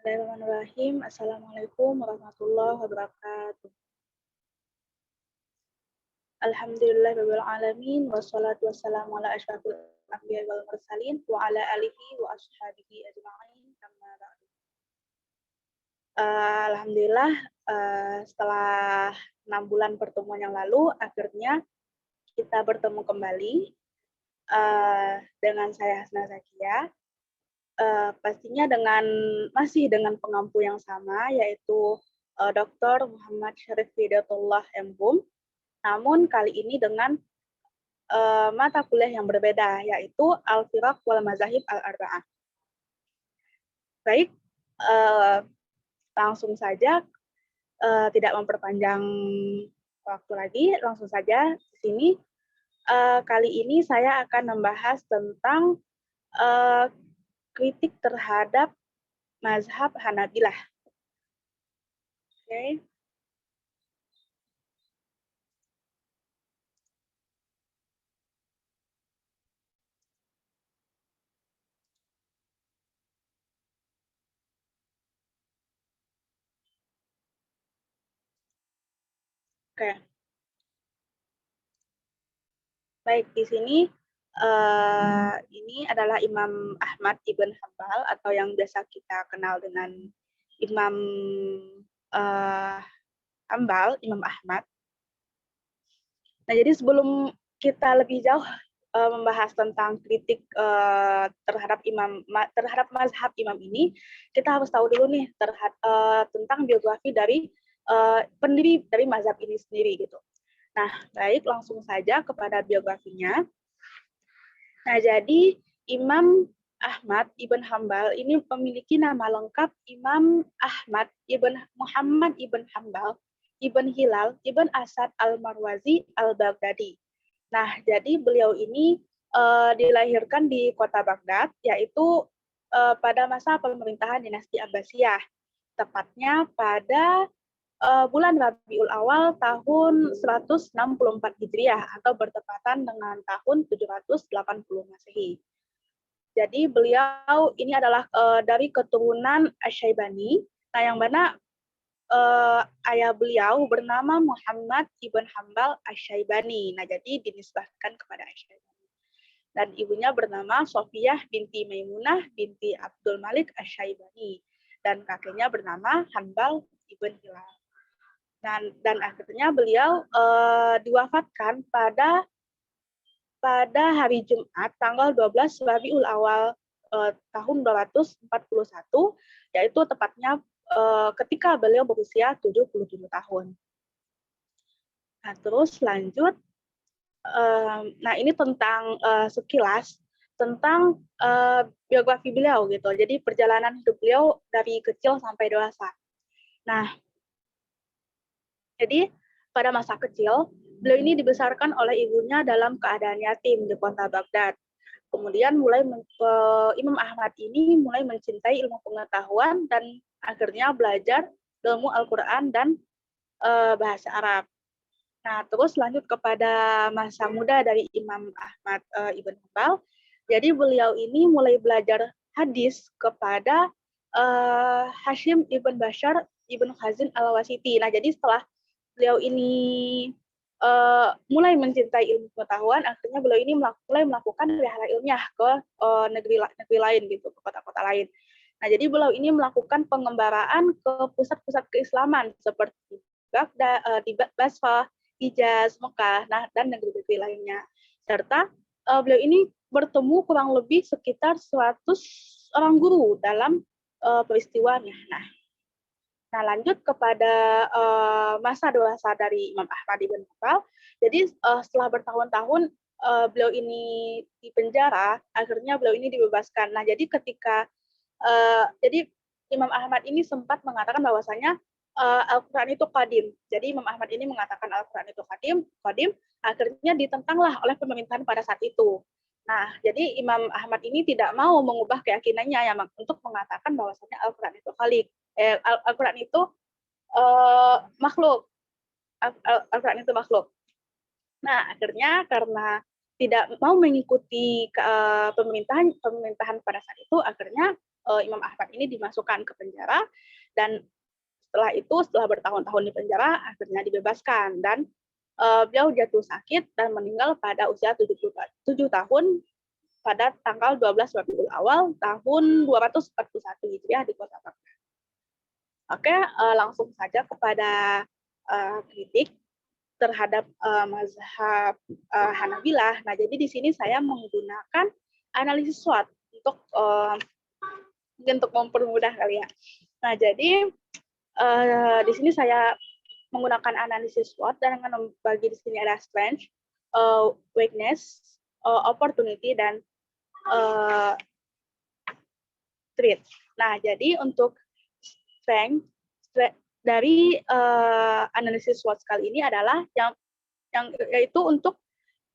Bismillahirrahmanirrahim. Assalamualaikum warahmatullahi wabarakatuh. Alhamdulillahirabbil alamin wassalatu wassalamu ala asyrofil anbiya'i wal mursalin wa ala alihi wa ashabihi ajma'in. Amma ba'du. Alhamdulillah setelah 6 bulan pertemuan yang lalu akhirnya kita bertemu kembali dengan saya Hasna Zakia. Pastinya masih dengan pengampu yang sama, yaitu Dr. Muhammad Syarif Hidayatullah M.Hum, namun kali ini dengan mata kuliah yang berbeda, yaitu Al-Firaq wal Mazahib Al-Arba'ah. Baik, langsung saja, tidak memperpanjang waktu lagi, langsung saja di sini. Kali ini saya akan membahas tentang kritik terhadap mazhab Hanabilah. Oke. Oke. Baik, di sini ini adalah Imam Ahmad ibn Hambal atau yang biasa kita kenal dengan Imam Hambal, Imam Ahmad. Nah, jadi sebelum kita lebih jauh membahas tentang kritik terhadap mazhab imam ini, kita harus tahu dulu nih tentang biografi dari pendiri dari mazhab ini sendiri gitu. Nah, baik, langsung saja kepada biografinya. Nah, jadi Imam Ahmad ibn Hambal ini memiliki nama lengkap Imam Ahmad ibn Muhammad ibn Hambal ibn Hilal ibn Asad al-Marwazi al-Baghdadi. Nah, jadi beliau ini dilahirkan di kota Baghdad, yaitu pada masa pemerintahan dinasti Abbasiyah, tepatnya pada bulan Rabiul Awal tahun 164 Hijriah atau bertepatan dengan tahun 780 Masehi. Jadi beliau ini adalah dari keturunan Asy-Syaibani, nah yang mana ayah beliau bernama Muhammad ibn Hambal Asy-Syaibani. Nah, jadi dinisbahkan kepada Asy-Syaibani. Dan ibunya bernama Sofiyah binti Maimunah binti Abdul Malik Asy-Syaibani. Dan kakeknya bernama Hanbal ibn Hilal. Dan akhirnya beliau diwafatkan pada hari Jumat tanggal 12 Rabiul Awal tahun 241, yaitu tepatnya ketika beliau berusia 77 tahun. Nah, terus lanjut. Nah, ini tentang sekilas tentang biografi beliau gitu. Jadi perjalanan hidup beliau dari kecil sampai dewasa. Nah, jadi pada masa kecil beliau ini dibesarkan oleh ibunya dalam keadaan yatim di kota Baghdad. Kemudian Imam Ahmad ini mulai mencintai ilmu pengetahuan dan akhirnya belajar ilmu Al-Quran dan bahasa Arab. Nah, terus lanjut kepada masa muda dari Imam Ahmad ibn Hambal. Jadi beliau ini mulai belajar hadis kepada Hashim ibn Bashar ibn Khazin al-Wasiti. Nah, jadi setelah beliau ini mulai mencintai ilmu pengetahuan, akhirnya beliau ini mulai melakukan rihlah ilmiah ke negeri lain gitu, ke kota-kota lain. Nah, jadi beliau ini melakukan pengembaraan ke pusat-pusat keislaman seperti Baghdad, di Basra, Hijaz, Mekah, dan negeri-negeri lainnya. Serta beliau ini bertemu kurang lebih sekitar 100 orang guru dalam peristiwanya. Nah, lanjut kepada masa dewasa dari Imam Ahmad ibn Hambal. Jadi setelah bertahun-tahun beliau ini di penjara, akhirnya beliau ini dibebaskan. Nah, jadi jadi Imam Ahmad ini sempat mengatakan bahwasanya Al-Quran itu qadim. Jadi Imam Ahmad ini mengatakan Al-Quran itu qadim, akhirnya ditentanglah oleh pemerintahan pada saat itu. Nah, jadi Imam Ahmad ini tidak mau mengubah keyakinannya ya, untuk mengatakan bahwasanya Al-Quran itu Al-Quran itu makhluk. Al-Quran itu makhluk. Nah, akhirnya karena tidak mau mengikuti pemerintahan pada saat itu, akhirnya Imam Ahmad ini dimasukkan ke penjara, dan setelah bertahun-tahun di penjara akhirnya dibebaskan, dan beliau jatuh sakit dan meninggal pada usia 7 tahun pada tanggal 12 Rabiul Awal tahun 241 Hijriah di kota Baghdad. Oke, langsung saja kepada kritik terhadap mazhab Hanabilah. Nah, jadi di sini saya menggunakan analisis SWOT untuk mempermudah kali ya. Nah, jadi di sini saya menggunakan analisis SWOT dan akan membagi di sini ada strength, weakness, opportunity, dan threat. Nah, jadi untuk strength dari analisis SWOT kali ini adalah yang yaitu untuk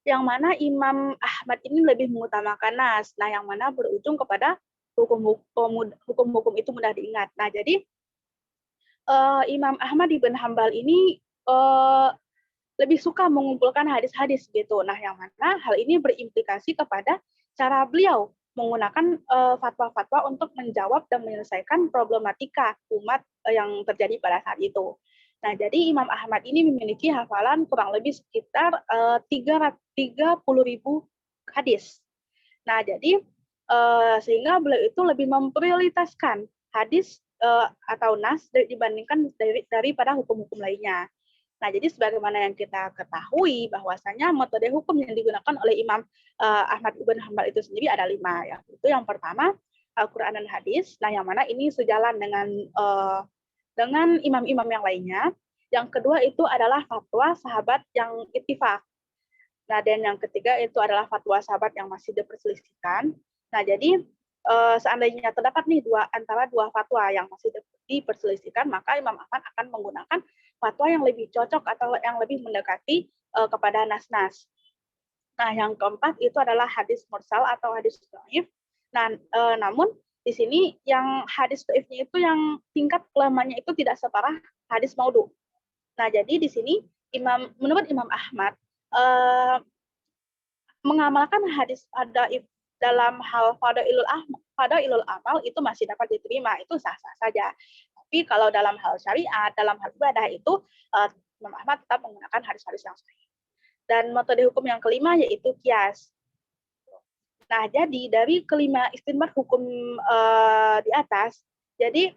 yang mana Imam Ahmad ini lebih mengutamakan nas. Nah, yang mana berujung kepada hukum-hukum itu mudah diingat. Nah, jadi Imam Ahmad ibn Hambal ini lebih suka mengumpulkan hadis-hadis gitu. Nah, yang mana hal ini berimplikasi kepada cara beliau menggunakan fatwa-fatwa untuk menjawab dan menyelesaikan problematika umat yang terjadi pada saat itu. Nah, jadi Imam Ahmad ini memiliki hafalan kurang lebih sekitar 30.000 hadis. Nah, jadi sehingga beliau itu lebih memprioritaskan hadis atau nas dibandingkan daripada hukum-hukum lainnya. Nah, jadi sebagaimana yang kita ketahui bahwasanya metode hukum yang digunakan oleh Imam Ahmad ibn Hambal itu sendiri ada 5 ya. Itu yang pertama Al-Quran dan hadis. Nah, yang mana ini sejalan dengan imam-imam yang lainnya. Yang kedua itu adalah fatwa sahabat yang ittifaq. Nah, dan yang ketiga itu adalah fatwa sahabat yang masih diperselisihkan. Nah, jadi seandainya terdapat nih antara dua fatwa yang masih diperselisihkan, maka Imam Ahmad akan menggunakan fatwa yang lebih cocok atau yang lebih mendekati kepada nas-nas. Nah, yang keempat itu adalah hadis mursal atau hadis dhaif. Nah, namun di sini yang hadis dhaifnya itu yang tingkat kelemahannya itu tidak separah hadis maudhu. Nah, jadi di sini menurut Imam Ahmad mengamalkan hadis dhaif dalam hal fadailul amal itu masih dapat diterima, itu sah-sah saja. Tapi kalau dalam hal syariat, dalam hal ibadah itu Imam Ahmad tetap menggunakan hadis-hadis yang sahih. Dan metode hukum yang kelima yaitu kias. Nah, jadi dari kelima istinbat hukum di atas, jadi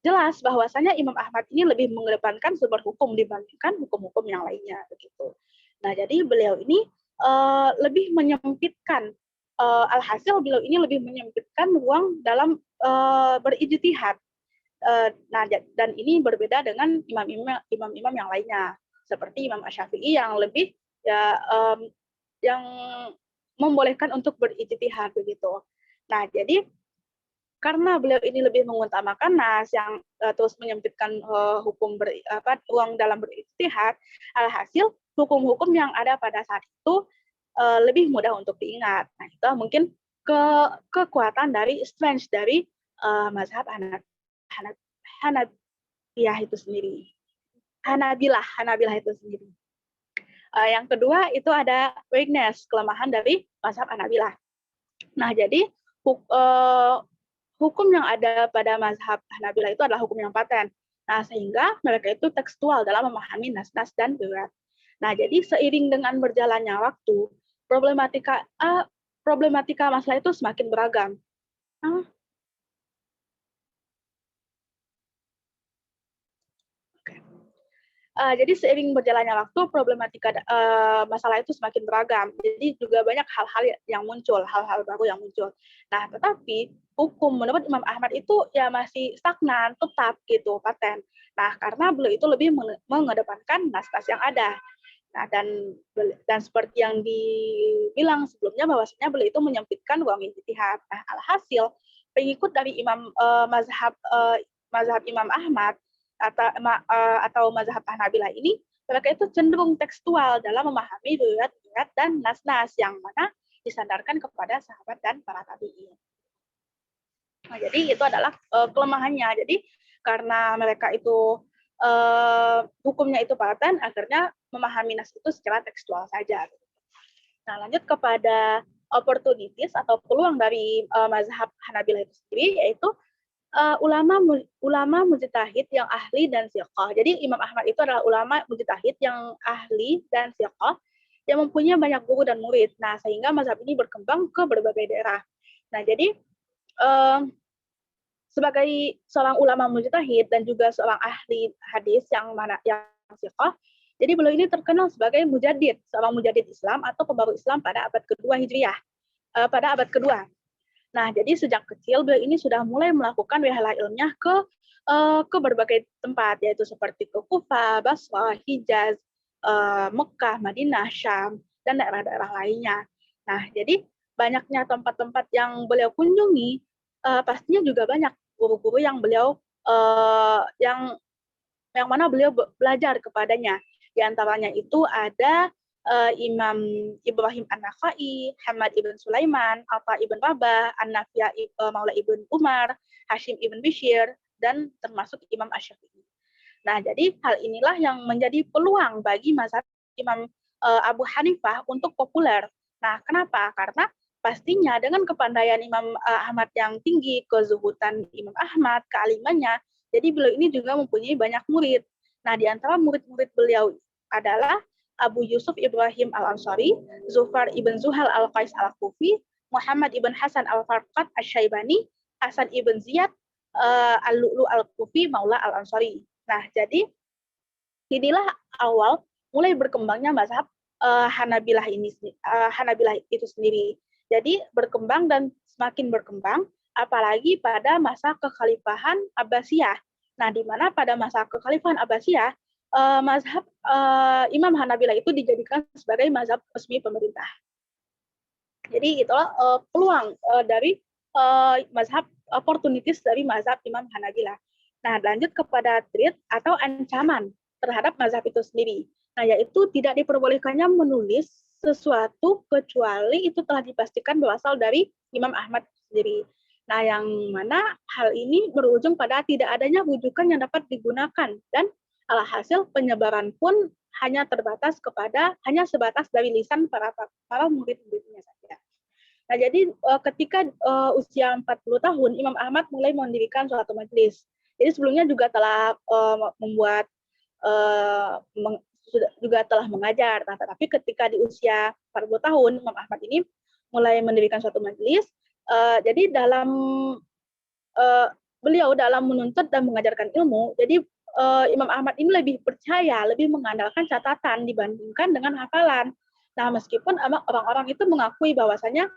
jelas bahwasanya Imam Ahmad ini lebih mengedepankan sumber hukum dibandingkan hukum-hukum yang lainnya begitu. Nah, jadi beliau ini lebih menyempitkan alhasil beliau ini lebih menyempitkan ruang dalam berijtihad. Nah, dan ini berbeda dengan imam-imam yang lainnya, seperti Imam Asy-Syafi'i yang lebih yang membolehkan untuk berijtihad begitu. Nah, jadi karena beliau ini lebih mengutamakan nas yang terus menyempitkan ruang dalam berijtihad, alhasil hukum-hukum yang ada pada saat itu lebih mudah untuk diingat. Nah, itu mungkin kekuatan dari strength dari mazhab Hanabilah itu sendiri. Hanabilah itu sendiri. Yang kedua itu ada weakness, kelemahan dari mazhab Hanabilah. Nah, jadi hukum yang ada pada mazhab Hanabilah itu adalah hukum yang paten. Nah, sehingga mereka itu tekstual dalam memahami nas-nas dan riwayat. Nah, jadi seiring dengan berjalannya waktu, problematika masalah itu semakin beragam. Jadi seiring berjalannya waktu, problematika masalah itu semakin beragam. Jadi juga banyak hal-hal yang muncul, hal-hal baru yang muncul. Nah, tetapi hukum menurut Imam Ahmad itu ya masih stagnan, tetap gitu, paten. Nah, karena beliau itu lebih mengedepankan nas-nas yang ada. Nah, dan seperti yang dibilang sebelumnya bahwasanya beliau itu menyempitkan ruang ijtihad. Nah, alhasil pengikut dari mazhab Imam Ahmad atau mazhab Hanabilah ini, mereka itu cenderung tekstual dalam memahami riwayat-riwayat dan nas-nas yang mana disandarkan kepada sahabat dan para tabi'in. Nah, jadi itu adalah kelemahannya. Jadi karena mereka itu hukumnya itu paten, akhirnya memahami nas itu secara tekstual saja. Nah, lanjut kepada opportunities atau peluang dari mazhab Hanabilah itu sendiri, yaitu ulama mujtahid yang ahli dan thiqah. Jadi Imam Ahmad itu adalah ulama mujtahid yang ahli dan thiqah yang mempunyai banyak guru dan murid. Nah, sehingga mazhab ini berkembang ke berbagai daerah. Nah, jadi sebagai seorang ulama mujtahid dan juga seorang ahli hadis yang thiqah, jadi beliau ini terkenal sebagai mujaddid, seorang mujaddid Islam atau pembaru Islam pada abad kedua Hijriah, pada abad kedua. Nah, jadi sejak kecil beliau ini sudah mulai melakukan risalah ilmiah ke berbagai tempat, yaitu seperti ke Kufah, Basrah, Hijaz, Mekah, Madinah, Syam, dan daerah-daerah lainnya. Nah, jadi banyaknya tempat-tempat yang beliau kunjungi, pastinya juga banyak guru-guru yang beliau yang mana beliau belajar kepadanya. Di antaranya itu ada Imam Ibrahim An-Nakhai, Hamad ibn Sulaiman, Atha ibn Rabah, An-Nafi' Maula ibn Umar, Hashim ibn Bishir, dan termasuk Imam Asy-Syafi'i. Nah, jadi hal inilah yang menjadi peluang bagi mazhab Imam Abu Hanifah untuk populer. Nah, kenapa? Karena pastinya dengan kepandaian Imam Ahmad yang tinggi, kezuhudan Imam Ahmad, kealimannya, jadi beliau ini juga mempunyai banyak murid. Nah, di antara murid-murid beliau adalah Abu Yusuf Ibrahim Al-Ansari, Zufar ibn Zuhal Al-Qais Al-Kufi, Muhammad ibn Hasan Al-Farqat Asy-Syaibani, Hasan ibn Ziyad Al-Lu'lu Al-Kufi Maula Al-Ansari. Nah, jadi inilah awal mulai berkembangnya mazhab Hanabilah itu sendiri. Jadi berkembang dan semakin berkembang, apalagi pada masa kekhalifahan Abbasiyah. Nah, di mana pada masa kekhalifahan Abbasiyah, mazhab Imam Hanabilah itu dijadikan sebagai mazhab resmi pemerintah. Jadi itulah peluang dari mazhab opportunities dari mazhab Imam Hanabilah. Nah, lanjut kepada threat atau ancaman terhadap mazhab itu sendiri. Nah, yaitu tidak diperbolehkannya menulis sesuatu kecuali itu telah dipastikan berasal dari Imam Ahmad sendiri. Nah, yang mana hal ini berujung pada tidak adanya rujukan yang dapat digunakan dan alhasil penyebaran pun hanya sebatas dari lisan para murid-muridnya saja. Nah, jadi ketika usia 40 tahun, Imam Ahmad mulai mendirikan suatu majelis. Jadi sebelumnya juga telah juga telah mengajar. Nah, tetapi ketika di usia 40 tahun, Imam Ahmad ini mulai mendirikan suatu majelis. Jadi beliau dalam menuntut dan mengajarkan ilmu, jadi Imam Ahmad ini lebih percaya, lebih mengandalkan catatan dibandingkan dengan hafalan. Nah, meskipun orang-orang itu mengakui bahwasanya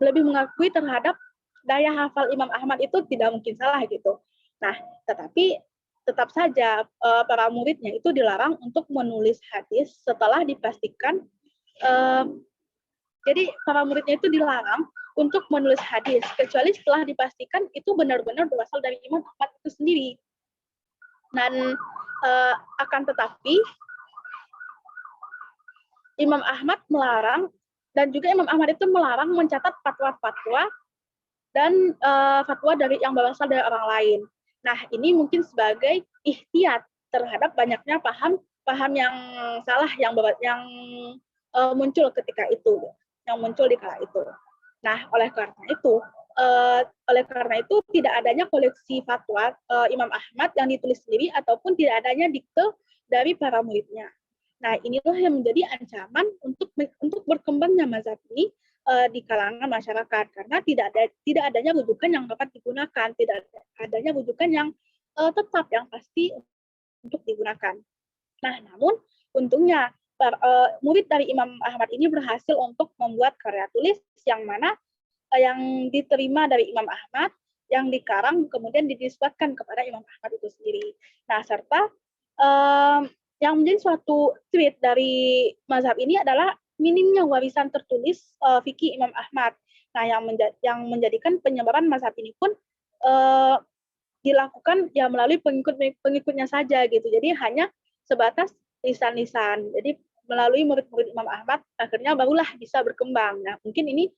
lebih mengakui terhadap daya hafal Imam Ahmad itu tidak mungkin salah gitu. Nah, tetapi tetap saja para muridnya itu dilarang untuk menulis hadis setelah dipastikan. Jadi para muridnya itu dilarang untuk menulis hadis kecuali setelah dipastikan itu benar-benar berasal dari Imam Ahmad itu sendiri. Dan akan tetapi Imam Ahmad melarang, dan juga Imam Ahmad itu melarang mencatat fatwa-fatwa dan fatwa dari yang berasal dari orang lain. Nah, ini mungkin sebagai ihtiyat terhadap banyaknya paham yang salah yang muncul ketika itu, yang muncul di kala itu. Nah, oleh karena itu tidak adanya koleksi fatwa Imam Ahmad yang ditulis sendiri ataupun tidak adanya dikte dari para muridnya. Nah, inilah yang menjadi ancaman untuk berkembangnya mazhab ini di kalangan masyarakat, karena tidak adanya rujukan yang dapat digunakan, tidak adanya rujukan yang tetap yang pasti untuk digunakan. Nah, namun untungnya murid dari Imam Ahmad ini berhasil untuk membuat karya tulis yang mana yang diterima dari Imam Ahmad, yang dikarang kemudian dinisbatkan kepada Imam Ahmad itu sendiri. Nah, serta yang menjadi suatu trait dari mazhab ini adalah minimnya warisan tertulis fikih Imam Ahmad. Nah, yang menjadikan penyebaran mazhab ini pun dilakukan ya melalui pengikutnya saja gitu. Jadi hanya sebatas lisan-lisan. Jadi melalui murid-murid Imam Ahmad akhirnya barulah bisa berkembang. Nah, mungkin ini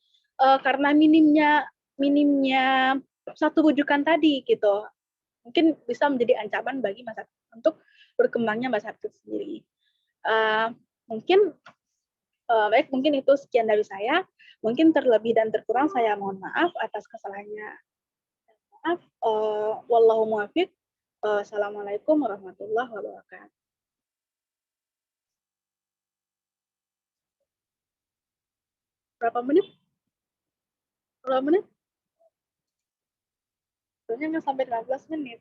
karena minimnya satu rujukan tadi gitu. Mungkin bisa menjadi ancaman bagi mazhab untuk berkembangnya mazhab itu sendiri. Mungkin baik, mungkin itu sekian dari saya. Mungkin terlebih dan terkurang saya mohon maaf atas kesalahannya. Maaf, wallahu muwaffiq. Assalamualaikum warahmatullahi wabarakatuh. Berapa menit? Berapa menit? Soalnya nggak sampai 15 menit.